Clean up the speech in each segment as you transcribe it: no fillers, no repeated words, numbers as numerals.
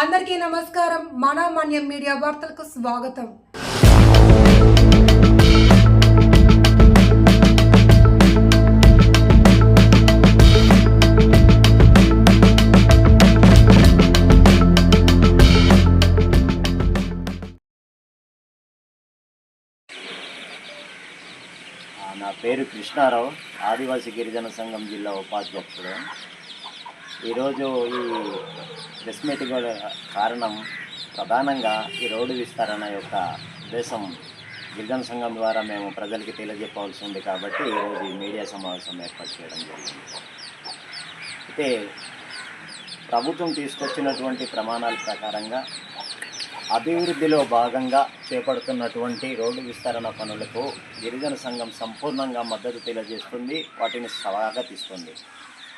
అందరికీ నమస్కారం. మనోమన్యం మీడియా వార్తలకు స్వాగతం. నా పేరు కృష్ణారావు, ఆదివాసీ గిరిజన సంఘం జిల్లా ఉపాధ్యక్షుడు. ఈరోజు ఈ ప్రెస్ మీటింగ్ కారణం ప్రధానంగా ఈ రోడ్డు విస్తరణ యొక్క ఉద్దేశం గిరిజన సంఘం ద్వారా మేము ప్రజలకి తెలియజెప్పవలసి ఉంది కాబట్టి ఈరోజు ఈ మీడియా సమావేశం ఏర్పాటు చేయడం జరిగింది. అయితే ప్రభుత్వం తీసుకొచ్చినటువంటి ప్రమాణాల ప్రకారంగా అభివృద్ధిలో భాగంగా చేపడుతున్నటువంటి రోడ్డు విస్తరణ పనులకు గిరిజన సంఘం సంపూర్ణంగా మద్దతు తెలియజేస్తుంది, వాటిని స్వాగతిస్తుంది.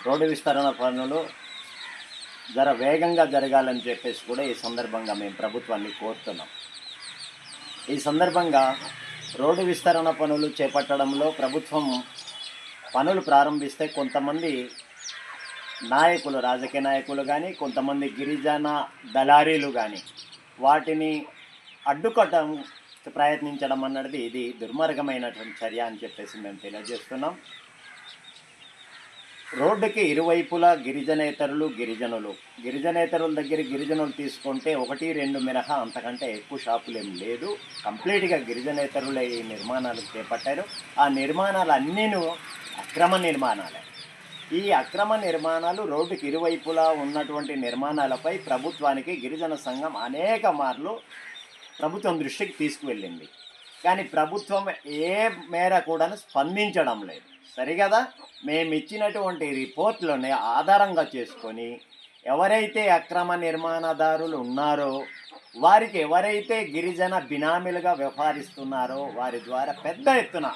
రోడ్డు విస్తరణ పనులు వేగంగా జరగాలని చెప్పేసి కూడా ఈ సందర్భంగా మేము ప్రభుత్వాన్ని కోరుతున్నాం. ఈ సందర్భంగా రోడ్డు విస్తరణ పనులు చేపట్టడంలో ప్రభుత్వం పనులు ప్రారంభిస్తే కొంతమంది నాయకులు, రాజకీయ నాయకులు కానీ, కొంతమంది గిరిజన దళారీలు కానీ వాటిని అడ్డుకట్టడం ప్రయత్నించడం అన్నది ఇది దుర్మార్గమైనటువంటి చర్య అని చెప్పేసి మేము తెలియజేస్తున్నాం. రోడ్డుకి ఇరువైపులా గిరిజనేతరుల దగ్గర గిరిజనులు తీసుకుంటే 1-2 మినహా అంతకంటే ఎక్కువ షాపులు ఏం లేదు. కంప్లీట్గా గిరిజనేతరులే ఈ నిర్మాణాలు చేపట్టారు. ఆ నిర్మాణాలు అన్నీను అక్రమ నిర్మాణాలే. ఈ అక్రమ నిర్మాణాలు రోడ్డుకి ఇరువైపులా ఉన్నటువంటి నిర్మాణాలపై ప్రభుత్వానికి గిరిజన సంఘం అనేక మార్లు ప్రభుత్వం దృష్టికి తీసుకువెళ్ళింది. కానీ ప్రభుత్వం ఏ మేర కూడా స్పందించడం లేదు. సరిగదా, మేము ఇచ్చినటువంటి రిపోర్ట్లోనే ఆధారంగా చేసుకొని ఎవరైతే అక్రమ నిర్మాణదారులు ఉన్నారో వారికి, ఎవరైతే గిరిజన బినామీలుగా వ్యవహరిస్తున్నారో వారి ద్వారా పెద్ద ఎత్తున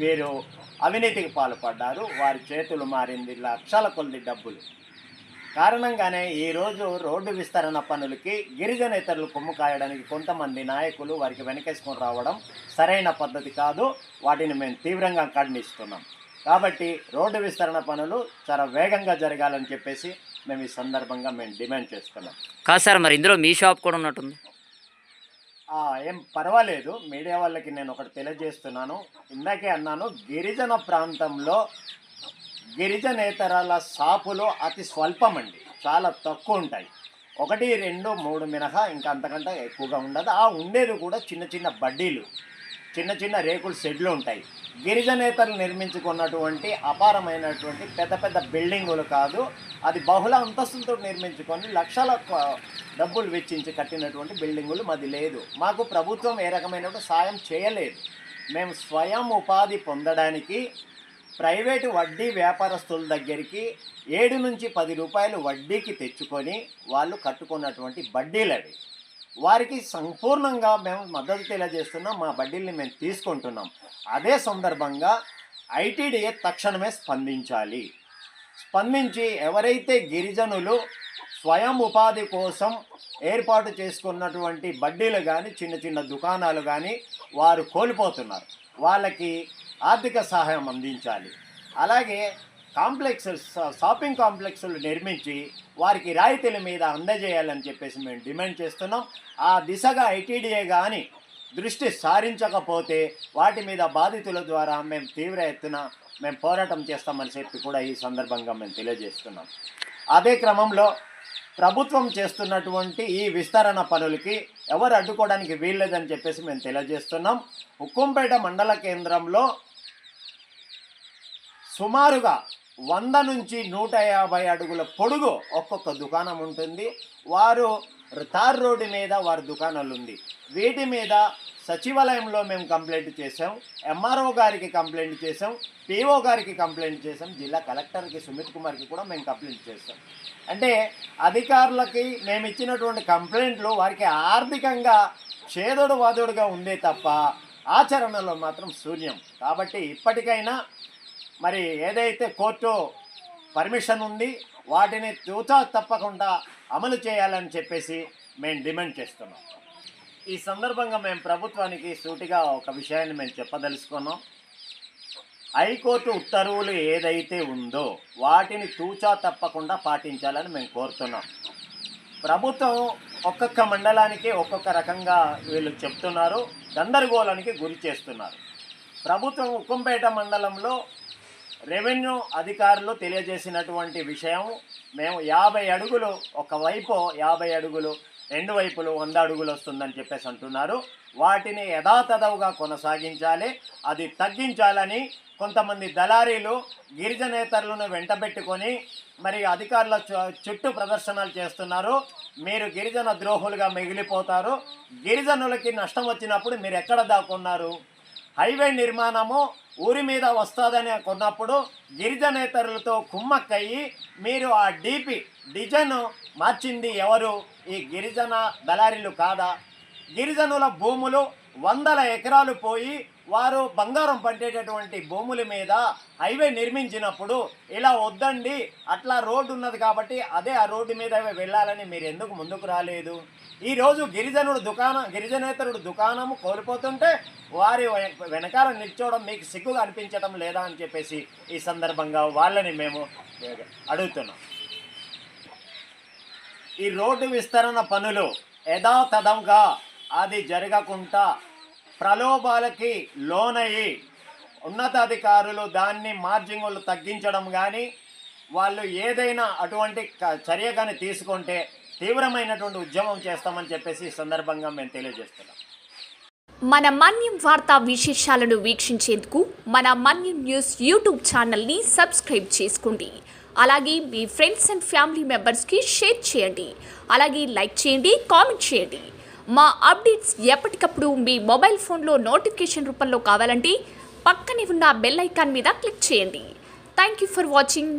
వీరు అవినీతికి పాల్పడ్డారు. వారి చేతులు మారింది లక్షల కొద్ది డబ్బులు కారణంగానే ఈరోజు రోడ్డు విస్తరణ పనులకి గిరిజనేతరులు కొమ్ము కాయడానికి కొంతమంది నాయకులు వారికి వెనకేసుకొని రావడం సరైన పద్ధతి కాదు. వాటిని మేము తీవ్రంగా ఖండిస్తున్నాం. కాబట్టి రోడ్డు విస్తరణ పనులు చాలా వేగంగా జరగాలని చెప్పేసి మేము ఈ సందర్భంగా మేము డిమాండ్ చేస్తున్నాం. కాదు సార్, మరి ఇందులో మీ షాప్ కూడా ఉన్నట్టుంది. ఏం పర్వాలేదు, మీడియా వాళ్ళకి నేను ఒకటి తెలియజేస్తున్నాను. ఇందాకే అన్నాను, గిరిజన ప్రాంతంలో గిరిజనేతరాల షాపులు అతి స్వల్పం అండి, చాలా తక్కువ ఉంటాయి. 1-2-3 మినహా ఇంకా అంతకంటే ఎక్కువగా ఉండదు. ఉండేది కూడా చిన్న చిన్న బడ్డీలు, చిన్న చిన్న రేకుల షెడ్లు ఉంటాయి. గిరిజనేతలు నిర్మించుకున్నటువంటి అపారమైనటువంటి పెద్ద పెద్ద బిల్డింగులు కాదు, అది బహుళ అంతస్తులతో నిర్మించుకొని లక్షల డబ్బులు వెచ్చించి కట్టినటువంటి బిల్డింగులు మాది లేదు. మాకు ప్రభుత్వం ఏ రకమైనటువంటి సాయం చేయలేదు. మేము స్వయం ఉపాధి పొందడానికి ప్రైవేటు వడ్డీ వ్యాపారస్తుల దగ్గరికి 7-10 రూపాయలు వడ్డీకి తెచ్చుకొని వాళ్ళు కట్టుకున్నటువంటి బడ్డీలు అవి. వారికి సంపూర్ణంగా మేము మద్దతు తెలియజేస్తున్నాం, మా బడ్డీల్ని మేము తీసుకుంటున్నాం. అదే సందర్భంగా ఐటీడీఏ తక్షణమే స్పందించి ఎవరైతే గిరిజనులు స్వయం ఉపాధి కోసం ఏర్పాటు చేసుకున్నటువంటి బడ్డీలు కానీ, చిన్న చిన్న దుకాణాలు కానీ వారు కోల్పోతున్నారు, వాళ్ళకి ఆర్థిక సహాయం అందించాలి. అలాగే షాపింగ్ కాంప్లెక్స్లు నిర్మించి వారికి రాయితీల మీద అందజేయాలని చెప్పేసి మేము డిమాండ్ చేస్తున్నాం. ఆ దిశగా ఐటీడీఏ కానీ దృష్టి సారించకపోతే వాటి మీద బాధితుల ద్వారా మేము తీవ్ర ఎత్తున మేము పోరాటం చేస్తామని చెప్పి కూడా ఈ సందర్భంగా మేము తెలియజేస్తున్నాం. అదే క్రమంలో ప్రభుత్వం చేస్తున్నటువంటి ఈ విస్తరణ పనులకి ఎవరు అడ్డుకోవడానికి వీల్లేదని చెప్పేసి మేము తెలియజేస్తున్నాం. హుక్కుంపేట మండల కేంద్రంలో సుమారుగా 100-150 అడుగుల పొడుగు ఒక్కొక్క దుకాణం ఉంటుంది. వారు తార్ రోడ్డు మీద వారి దుకాణాలు ఉంది. వీటి మీద సచివాలయంలో మేము కంప్లైంట్ చేసాం, ఎంఆర్ఓ గారికి కంప్లైంట్ చేసాం, పిఓ గారికి కంప్లైంట్ చేసాం, జిల్లా కలెక్టర్కి సుమిత్ కుమార్కి కూడా మేము కంప్లైంట్ చేసాం. అంటే అధికారులకి మేము ఇచ్చినటువంటి కంప్లైంట్లు వారికి ఆర్థికంగా చేదోడు వాదోడుగా ఉందే తప్ప ఆచరణలో మాత్రం శూన్యం. కాబట్టి ఇప్పటికైనా మరి ఏదైతే కోర్టు పర్మిషన్ ఉంది వాటిని తూచా తప్పకుండా అమలు చేయాలని చెప్పేసి మేము డిమాండ్ చేస్తున్నాం. ఈ సందర్భంగా మేము ప్రభుత్వానికి సూటిగా ఒక విషయాన్ని మేము చెప్పదలుచుకున్నాం. హైకోర్టు ఉత్తర్వులు ఏదైతే ఉందో వాటిని తూచా తప్పకుండా పాటించాలని మేము కోరుతున్నాం. ప్రభుత్వం ఒక్కొక్క మండలానికి ఒక్కొక్క రకంగా వీళ్ళు చెప్తున్నారు, గందరగోళానికి గురి చేస్తున్నారు. ప్రభుత్వం ఉక్కంపేట మండలంలో రెవెన్యూ అధికారులు తెలియజేసినటువంటి విషయం, మేము 50 అడుగులు ఒకవైపు 50 అడుగులు, రెండు వైపులు 100 అడుగులు వస్తుందని చెప్పేసి అంటున్నారు. వాటిని యథాతథవుగా కొనసాగించాలి, అది తగ్గించాలని కొంతమంది దళారీలు గిరిజనేతరులను వెంటబెట్టుకొని మరి అధికారుల చుట్టూ ప్రదర్శనలు చేస్తున్నారు. మీరు గిరిజన ద్రోహులుగా మిగిలిపోతారు, గిరిజనులకి నష్టం వచ్చినప్పుడు మీరు ఎక్కడ దాక్కున్నారు? హైవే నిర్మాణము ఊరి మీద వస్తుందని కొన్నప్పుడు గిరిజనేతరులతో కుమ్మక్కయ్యి మీరు ఆ డిజైన్ మార్చింది ఎవరు? ఈ గిరిజన దళారీలు కాదా? గిరిజనుల భూములు 100 ఎకరాలు పోయి వారు బంగారం పండేటటువంటి భూముల మీద హైవే నిర్మించినప్పుడు ఇలా వద్దండి, అట్లా రోడ్డు ఉన్నది కాబట్టి అదే ఆ రోడ్డు మీద వెళ్ళాలని మీరు ఎందుకు ముందుకు రాలేదు? ఈరోజు గిరిజనేతరుడు దుకాణము కోల్పోతుంటే వారి వెనకాల నిల్చోవడం మీకు సిగ్గుగా అనిపించడం లేదా అని చెప్పేసి ఈ సందర్భంగా వాళ్ళని మేము అడుగుతున్నాం. ఈ రోడ్డు విస్తరణ పనులు యథాతథంగా అది జరగకుండా ప్రలోభాలకి లోనయ్యి ఉన్నతాధికారులు దాన్ని మార్జింగులు తగ్గించడం కానీ వాళ్ళు ఏదైనా అటువంటి చర్య కానీ తీసుకుంటే తీవ్రమైనటువంటి ఉద్యమం చేస్తామని చెప్పేసి ఈ సందర్భంగా మేము తెలియజేస్తున్నాం. మన మన్యం వార్తా విశేషాలను వీక్షించేందుకు మన మన్యం న్యూస్ యూట్యూబ్ ఛానల్ని సబ్స్క్రైబ్ చేసుకోండి. అలాగే మీ ఫ్రెండ్స్ అండ్ ఫ్యామిలీ మెంబర్స్కి షేర్ చేయండి. అలాగే లైక్ చేయండి, కామెంట్ చేయండి. మా అప్డేట్స్ ఎప్పటికప్పుడు మీ మొబైల్ ఫోన్లో నోటిఫికేషన్ రూపంలో కావాలంటే పక్కనే ఉన్న బెల్ ఐకాన్ మీద క్లిక్ చేయండి. Thank you for watching.